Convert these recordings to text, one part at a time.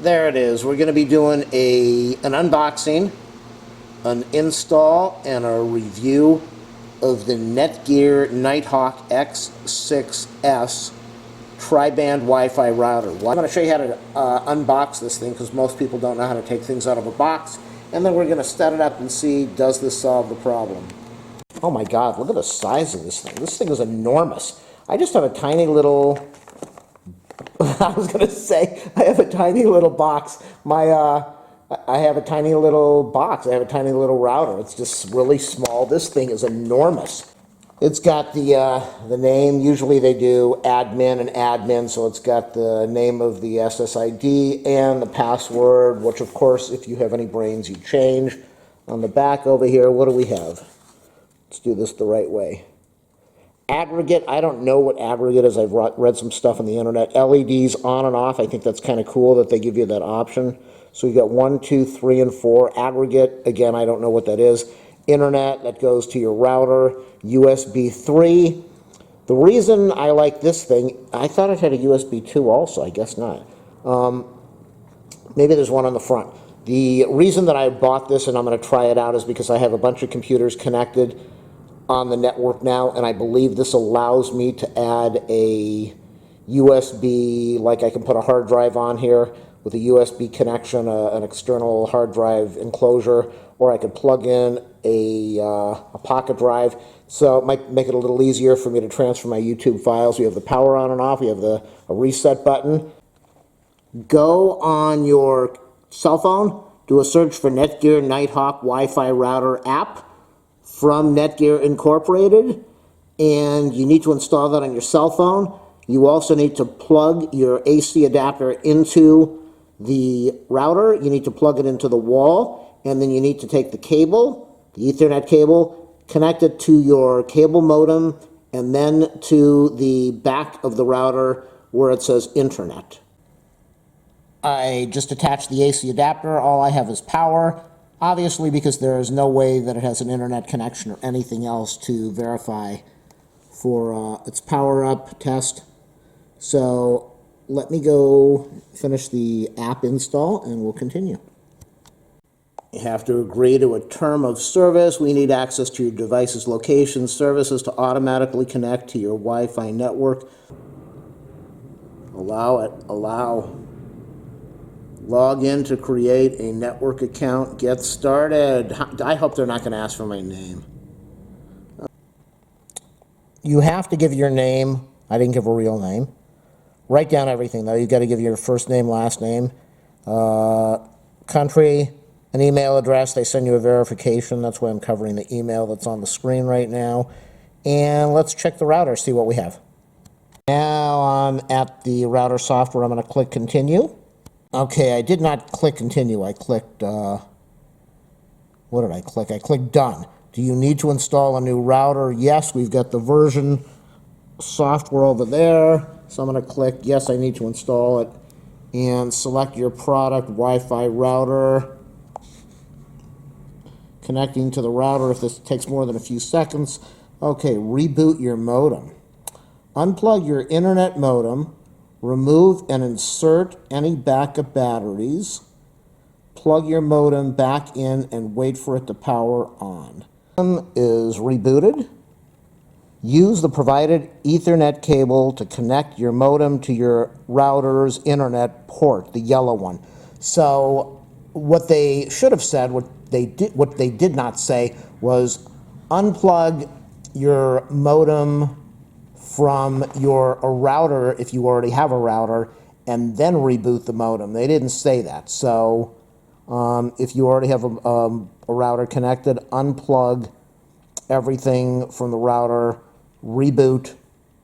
There it is. We're going to be doing an unboxing, an install, and a review of the Netgear Nighthawk X6S tri-band Wi-Fi router. Well, I'm going to show you how to unbox this thing because most people don't know how to take things out of a box. And then we're going to set it up and see, does this solve the problem? Oh my God, look at the size of this thing. This thing is enormous. I just have a tiny little... I was going to say, I have a tiny little box. I have a tiny little box. I have a tiny little router. It's just really small. This thing is enormous. It's got the name. Usually they do admin and admin, so it's got the name of the SSID and the password, which of course, if you have any brains, you change. On the back over here, what do we have? Let's do this the right way. Aggregate, I don't know what aggregate is. I've read some stuff on the internet. LEDs on and off, I think that's kind of cool that they give you that option. So you've got 1, 2, 3, and 4. Aggregate, again, I don't know what that is. Internet, that goes to your router. USB 3. The reason I like this thing, I thought it had a USB 2 also. I guess not. Maybe there's one on the front. The reason that I bought this and I'm going to try it out is because I have a bunch of computers connected on the network now, and I believe this allows me to add a USB, like I can put a hard drive on here with a USB connection, an external hard drive enclosure, or I could plug in a pocket drive. So it might make it a little easier for me to transfer my YouTube files. We have the power on and off. We have a reset button. Go on your cell phone, do a search for Netgear Nighthawk Wi-Fi Router app from Netgear Incorporated, and you need to install that on your cell phone. You also need to plug your AC adapter into the router. You need to plug it into the wall, and then you need to take the cable, the Ethernet cable, connect it to your cable modem, and then to the back of the router where it says Internet. I just attached the AC adapter. All I have is power. Obviously, because there is no way that it has an internet connection or anything else to verify for its power up test. So let me go finish the app install and we'll continue. You have to agree to a term of service. We need access to your device's location services to automatically connect to your Wi-Fi network. Allow it. Allow. Log in to create a network account. Get started. I hope they're not going to ask for my name. You have to give your name. I didn't give a real name. Write down everything, though. You've got to give your first name, last name, country, an email address. They send you a verification. That's why I'm covering the email that's on the screen right now. And let's check the router, see what we have. Now I'm at the router software. I'm going to click continue. Okay, I did not click continue. I clicked, what did I click? I clicked done. Do you need to install a new router? Yes, we've got the version software over there. So I'm going to click yes, I need to install it. And select your product, Wi-Fi router. Connecting to the router if this takes more than a few seconds. Okay, reboot your modem. Unplug your internet modem. Remove and insert any backup batteries. Plug your modem back in and wait for it to power on. Is rebooted. Use the provided Ethernet cable to connect your modem to your router's internet port, the yellow one. So what they should have said, what they did not say was unplug your modem from your router if you already have a router, and then reboot the modem. They didn't say that. So if you already have a router connected, unplug everything from the router, reboot,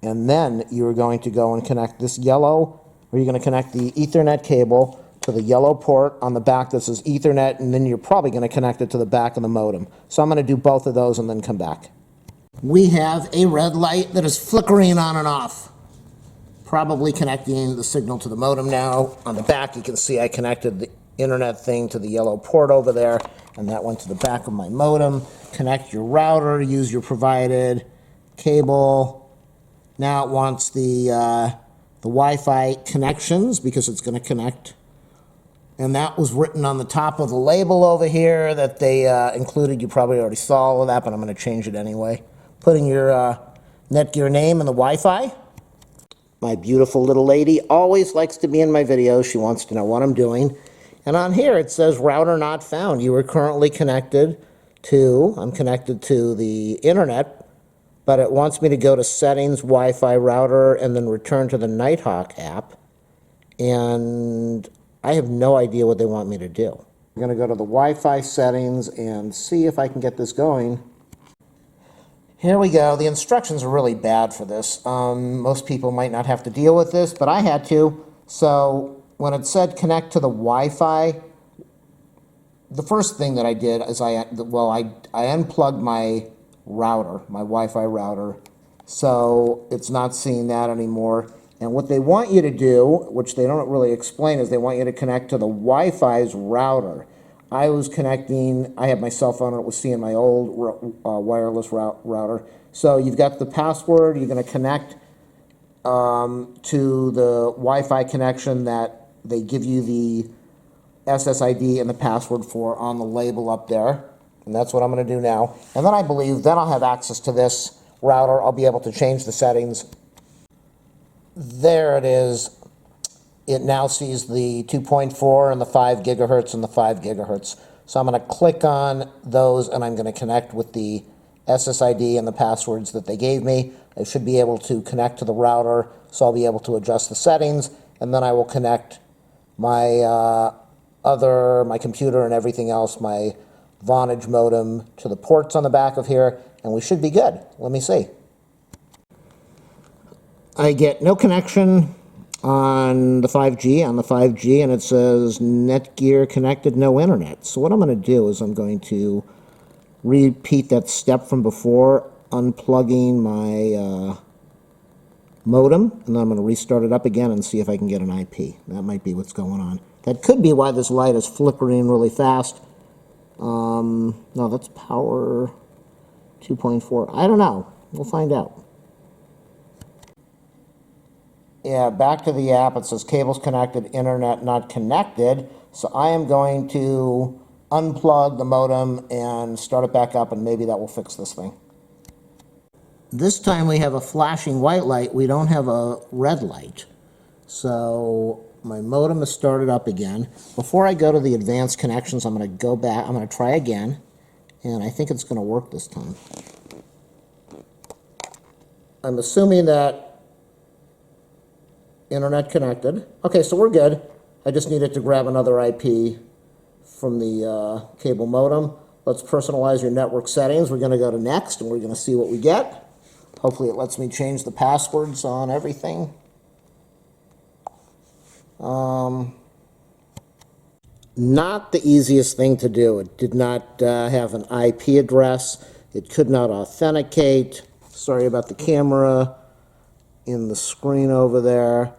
and then you're going to go and connect this yellow, or you're going to connect the Ethernet cable to the yellow port on the back that says Ethernet, and then you're probably going to connect it to the back of the modem. So I'm going to do both of those and then come back. We have a red light that is flickering on and off. Probably connecting the signal to the modem now. On the back, you can see I connected the internet thing to the yellow port over there, and that went to the back of my modem. Connect your router, use your provided cable. Now it wants the Wi-Fi connections because it's going to connect And that was written on the top of the label over here that they included. You probably already saw all of that, but I'm going to change it anyway. Putting your Netgear name and the Wi-Fi. My beautiful little lady always likes to be in my videos. She wants to know what I'm doing. And on here it says router not found. You are currently connected to, I'm connected to the internet, but it wants me to go to settings, Wi-Fi router, and then return to the Nighthawk app. And I have no idea what they want me to do. I'm going to go to the Wi-Fi settings and see if I can get this going. Here we go. The instructions are really bad for this. Most people might not have to deal with this, but I had to. So when it said connect to the Wi-Fi, the first thing that I did is I unplugged my router, my Wi-Fi router, so it's not seeing that anymore. And what they want you to do, which they don't really explain, is they want you to connect to the Wi-Fi's router. I was connecting, I had my cell phone and it was seeing my old wireless router. So you've got the password, you're going to connect to the Wi-Fi connection that they give you the SSID and the password for on the label up there. And that's what I'm going to do now. And then I believe, then I'll have access to this router. I'll be able to change the settings. There it is. It now sees the 2.4 and the 5 gigahertz and the 5 gigahertz. So I'm going to click on those and I'm going to connect with the SSID and the passwords that they gave me. I should be able to connect to the router, so I'll be able to adjust the settings, and then I will connect my my computer and everything else, my Vonage modem, to the ports on the back of here, and we should be good. Let me see. I get no connection on the 5G, and it says Netgear connected, no internet. So what I'm going to do is I'm going to repeat that step from before, unplugging my modem, and then I'm going to restart it up again and see if I can get an IP. That might be what's going on. That could be why this light is flickering really fast. No, that's power 2.4. I don't know. We'll find out. Yeah, back to the app. It says cables connected, internet not connected. So I am going to unplug the modem and start it back up, and maybe that will fix this thing. This time we have a flashing white light. We don't have a red light. So my modem is started up again. Before I go to the advanced connections, I'm going to go back. I'm going to try again, and I think it's going to work this time. I'm assuming that internet connected. Okay, so we're good. I just needed to grab another IP from the cable modem. Let's personalize your network settings. We're going to go to next, and we're going to see what we get. Hopefully it lets me change the passwords on everything. Not the easiest thing to do. It did not have an IP address. It could not authenticate. Sorry about the camera in the screen over there.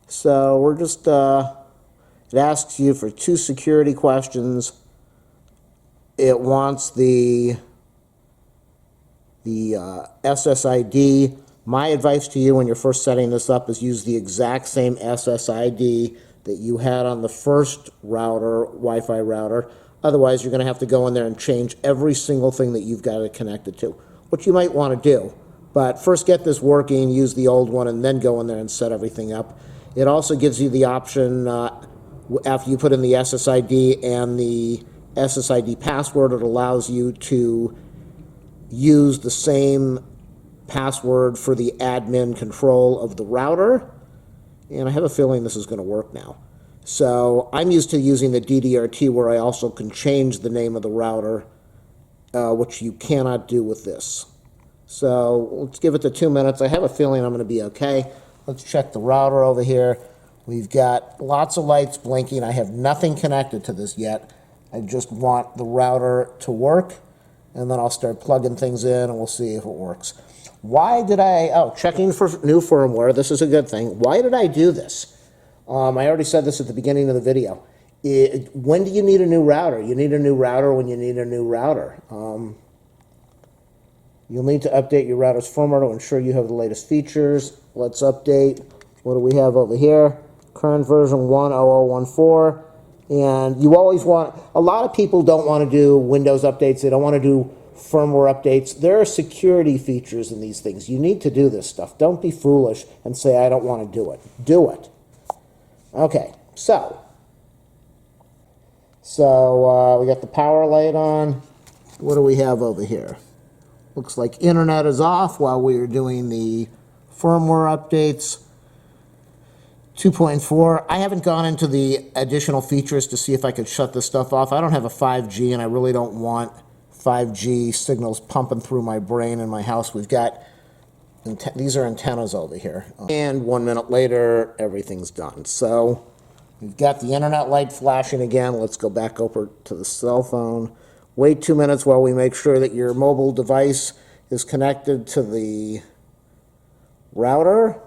So we're just, it asks you for 2 security questions. It wants the SSID. My advice to you when you're first setting this up is use the exact same SSID that you had on the first router, Wi-Fi router. Otherwise, you're going to have to go in there and change every single thing that you've got it connected to, which you might want to do. But first get this working, use the old one, and then go in there and set everything up. It also gives you the option, after you put in the SSID and the SSID password, it allows you to use the same password for the admin control of the router. And I have a feeling this is going to work now. So I'm used to using the DDRT, where I also can change the name of the router, which you cannot do with this. So let's give it the 2 minutes. I have a feeling I'm going to be okay. Let's check the router over here. We've got lots of lights blinking. I have nothing connected to this yet. I just want the router to work, and then I'll start plugging things in, and we'll see if it works. Why did checking for new firmware. This is a good thing. Why did I do this? I already said this at the beginning of the video. When do you need a new router? You need a new router when you need a new router. You'll need to update your router's firmware to ensure you have the latest features. Let's update. What do we have over here? Current version 1.0014. And you always want, a lot of people don't want to do Windows updates. They don't want to do firmware updates. There are security features in these things. You need to do this stuff. Don't be foolish and say, I don't want to do it. Do it. Okay, so we got the power light on. What do we have over here? Looks like internet is off while we are doing the firmware updates. 2.4. I haven't gone into the additional features to see if I could shut this stuff off. I don't have a 5G, and I really don't want 5G signals pumping through my brain in my house. We've got, these are antennas over here. And 1 minute later, everything's done. So we've got the internet light flashing again. Let's go back over to the cell phone. Wait 2 minutes while we make sure that your mobile device is connected to the router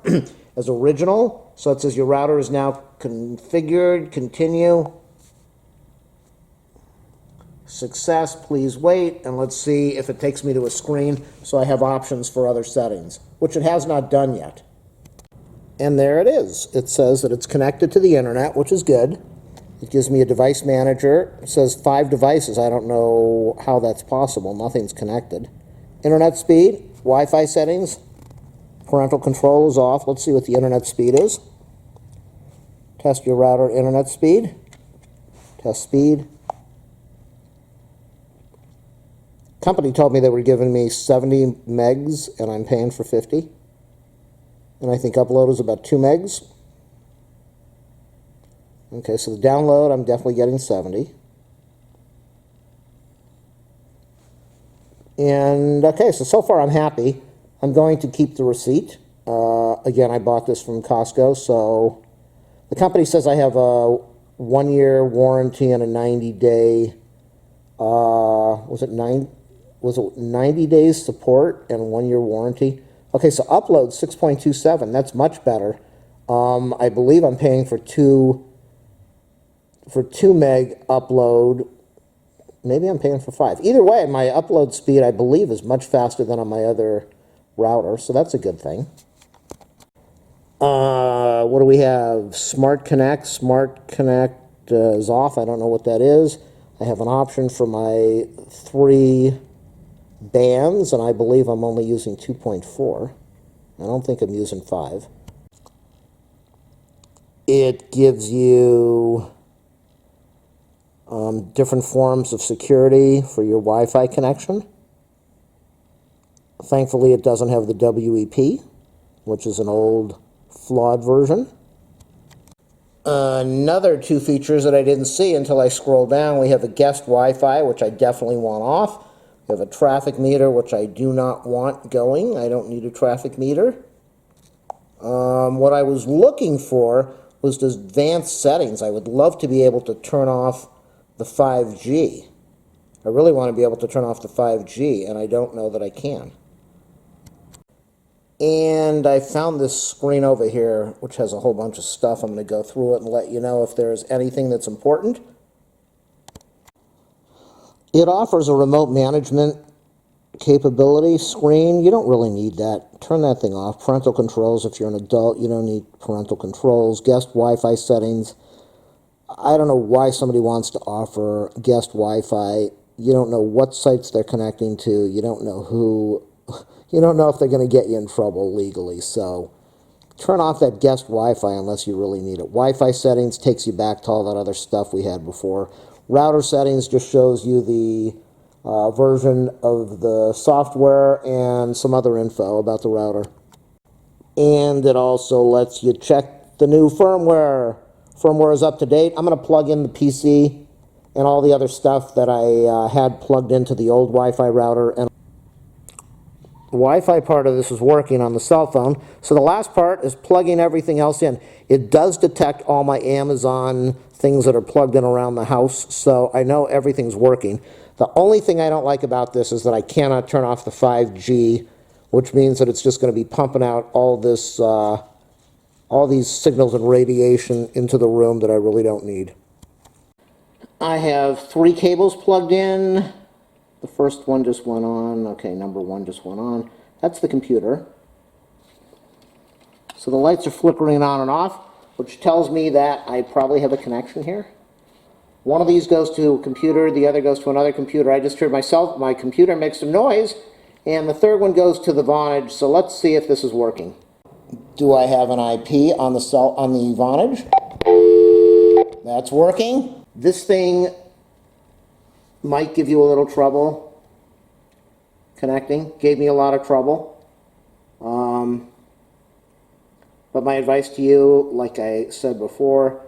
as original. So it says your router is now configured. Continue. Success. Please wait. And let's see if it takes me to a screen so I have options for other settings, which it has not done yet. And there it is. It says that it's connected to the internet, which is good. It gives me a device manager. It says 5 devices. I don't know how that's possible. Nothing's connected. Internet speed, Wi-Fi settings, parental control is off. Let's see what the internet speed is. Test your router internet speed. Test speed. Company told me they were giving me 70 megs and I'm paying for 50. And I think upload is about 2 megs. Okay, so the download, I'm definitely getting 70. And okay, so far I'm happy. I'm going to keep the receipt. Again, I bought this from COSTCO, so the company says I have a 1-year warranty and a 90-day, was it 90 days support and 1-year warranty? Okay, so upload 6.27, that's much better. I believe I'm paying for 2 meg upload. Maybe I'm paying for 5. Either way, my upload speed, I believe, is much faster than on my other router, so that's a good thing. What do we have? Smart Connect. Smart Connect is off. I don't know what that is. I have an option for my 3 bands, and I believe I'm only using 2.4. I don't think I'm using 5. It gives you different forms of security for your Wi-Fi connection. Thankfully, it doesn't have the WEP, which is an old, flawed version. Another 2 features that I didn't see until I scrolled down. We have a guest Wi-Fi, which I definitely want off. We have a traffic meter, which I do not want going. I don't need a traffic meter. What I was looking for was the advanced settings. I would love to be able to turn off the 5G. I really want to be able to turn off the 5G, and I don't know that I can. And I found this screen over here, which has a whole bunch of stuff. I'm going to go through it and let you know if there's anything that's important. It offers a remote management capability screen. You don't really need that. Turn that thing off. Parental controls, if you're an adult, you don't need parental controls. Guest Wi-Fi settings. I don't know why somebody wants to offer guest Wi-Fi. You don't know what sites they're connecting to. You don't know who. You don't know if they're going to get you in trouble legally. So turn off that guest Wi-Fi unless you really need it. Wi-Fi settings takes you back to all that other stuff we had before. Router settings just shows you the version of the software and some other info about the router. And it also lets you check the new firmware. Firmware is up to date. I'm going to plug in the PC and all the other stuff that I had plugged into the old Wi-Fi router. And the Wi-Fi part of this is working on the cell phone. So the last part is plugging everything else in. It does detect all my Amazon things that are plugged in around the house, so I know everything's working. The only thing I don't like about this is that I cannot turn off the 5G, which means that it's just going to be pumping out all this, all these signals and radiation into the room that I really don't need. I have 3 cables plugged in. The first one just went on. Okay, number 1 just went on. That's the computer. So the lights are flickering on and off, which tells me that I probably have a connection here. One of these goes to a computer, the other goes to another computer. I just heard my computer make some noise, and the third one goes to the Vonage. So let's see if this is working. Do I have an IP on the Vonage? That's working. This thing might give you a little trouble connecting. Gave me a lot of trouble. But my advice to you, like I said before,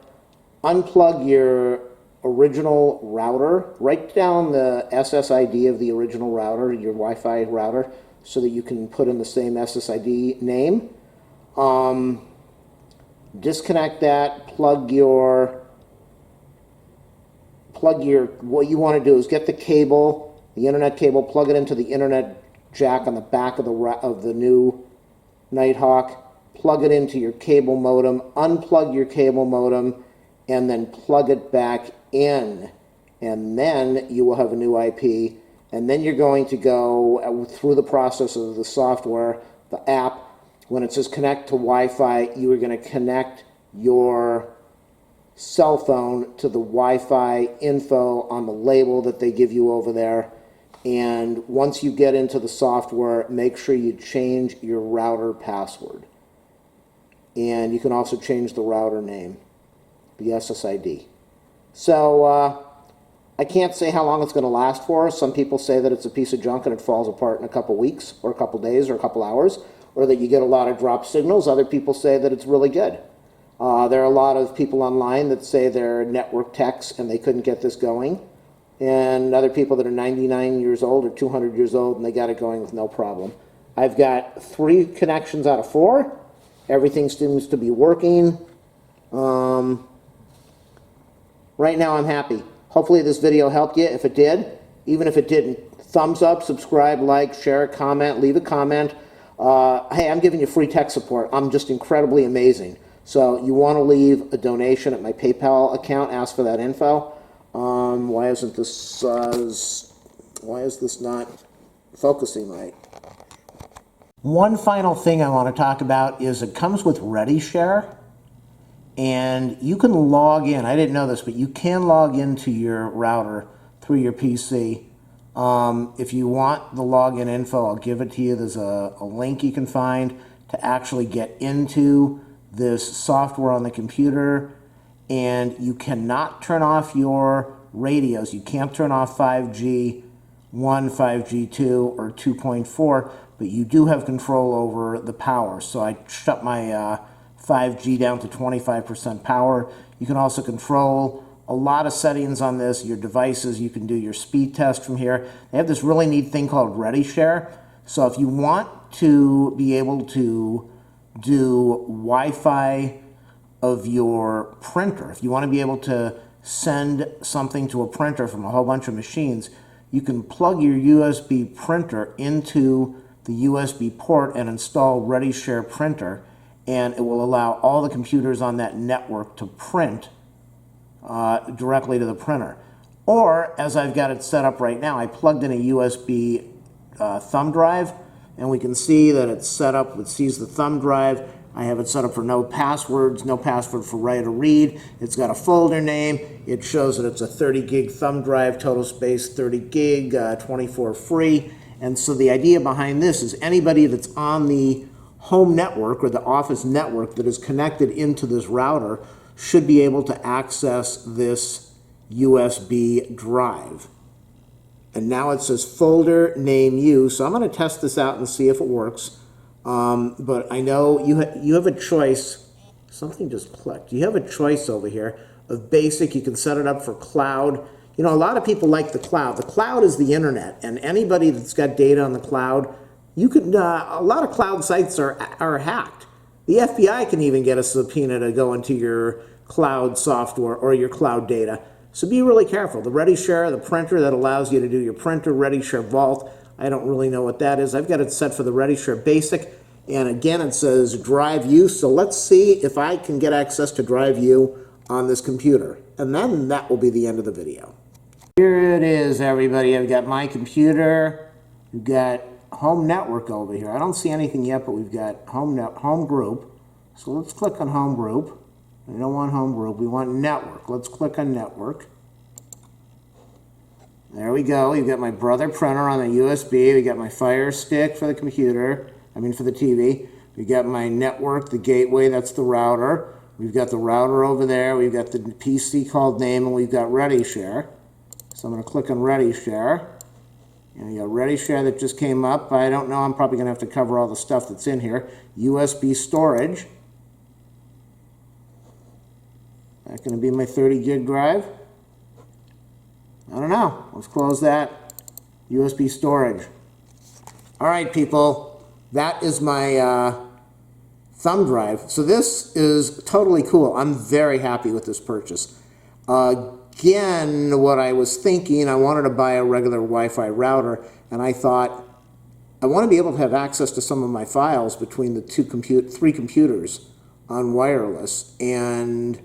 unplug your original router. Write down the SSID of the original router, your Wi-Fi router, so that you can put in the same SSID name. Disconnect that, plug your, what you want to do is get the cable, the internet cable, plug it into the internet jack on the back of the new Nighthawk, plug it into your cable modem, unplug your cable modem, and then plug it back in. And then you will have a new IP, and then you're going to go through the process of the software, the app. When it says connect to Wi-Fi, you are going to connect your cell phone to the Wi-Fi info on the label that they give you over there. And once you get into the software, make sure you change your router password. And you can also change the router name, the SSID. So I can't say how long it's going to last for. Some people say that it's a piece of junk and it falls apart in a couple weeks or a couple days or a couple hours, or that you get a lot of drop signals. Other people say that it's really good. There are a lot of people online that say they're network techs and they couldn't get this going. And other people that are 99 years old or 200 years old and they got it going with no problem. I've got 3 connections out of 4. Everything seems to be working. Right now I'm happy. Hopefully this video helped you. If it did, even if it didn't, thumbs up, subscribe, like, share, comment, leave a comment. Hey, I'm giving you free tech support. I'm just incredibly amazing. So you want to leave a donation at my PayPal account, ask for that info. Why is this not focusing right? One final thing I want to talk about is it comes with ReadySHARE, and you can log in. I didn't know this, but you can log into your router through your PC. If you want the login info, I'll give it to you. There's a link you can find to actually get into this software on the computer, and you cannot turn off your radios. You can't turn off 5G 1, 5G 2, or 2.4, but you do have control over the power. So I shut my 5G down to 25% power. You can also control a lot of settings on this, your devices. You can do your speed test from here. They have this really neat thing called ReadySHARE. So if you want to be able to do Wi-Fi of your printer, if you want to be able to send something to a printer from a whole bunch of machines, you can plug your USB printer into the USB port and install ReadySHARE printer, and it will allow all the computers on that network to print directly to the printer. Or, as I've got it set up right now, I plugged in a USB thumb drive, and we can see that it's set up, it sees the thumb drive. I have it set up for no passwords, no password for write or read. It's got a folder name. It shows that it's a 30 gig thumb drive, total space 30 gig, 24 free. And so the idea behind this is anybody that's on the home network or the office network that is connected into this router should be able to access this USB drive. And now it says folder name you. So I'm going to test this out and see if it works. But I know you have a choice. Something just clicked. You have a choice over here of basic. You can set it up for cloud. You know, a lot of people like the cloud. The cloud is the internet, and anybody that's got data on the cloud, you could. A lot of cloud sites are hacked. The FBI can even get a subpoena to go into your cloud software or your cloud data. So be really careful. The ReadySHARE, the printer that allows you to do your printer, ReadySHARE Vault. I don't really know what that is. I've got it set for the ReadySHARE Basic. And again, it says Drive U. So let's see if I can get access to Drive U on this computer. And then that will be the end of the video. Here it is, everybody. I've got my computer. We've got home network over here. I don't see anything yet, but we've got home group. So let's click on home group. We don't want home group. We want network. Let's click on network. There we go. We've got my Brother printer on the USB. We got my Fire Stick for the computer. For the TV. We got my network, the gateway, that's the router. We've got the router over there. We've got the PC called name, and we've got ReadySHARE. So I'm going to click on ReadySHARE. And you got ReadySHARE that just came up. I don't know. I'm probably going to have to cover all the stuff that's in here. USB storage. That's going to be my 30 gig drive. I don't know. Let's close that. USB storage. All right, people. That is my thumb drive. So this is totally cool. I'm very happy with this purchase. Again, what I was thinking, I wanted to buy a regular Wi-Fi router, and I thought I want to be able to have access to some of my files between the three computers on wireless, and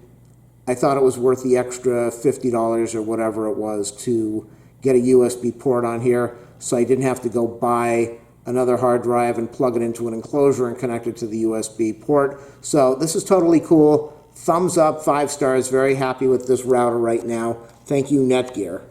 I thought it was worth the extra $50 or whatever it was to get a USB port on here, so I didn't have to go buy another hard drive and plug it into an enclosure and connect it to the USB port. So this is totally cool. Thumbs up, 5 stars. Very happy with this router right now. Thank you, Netgear.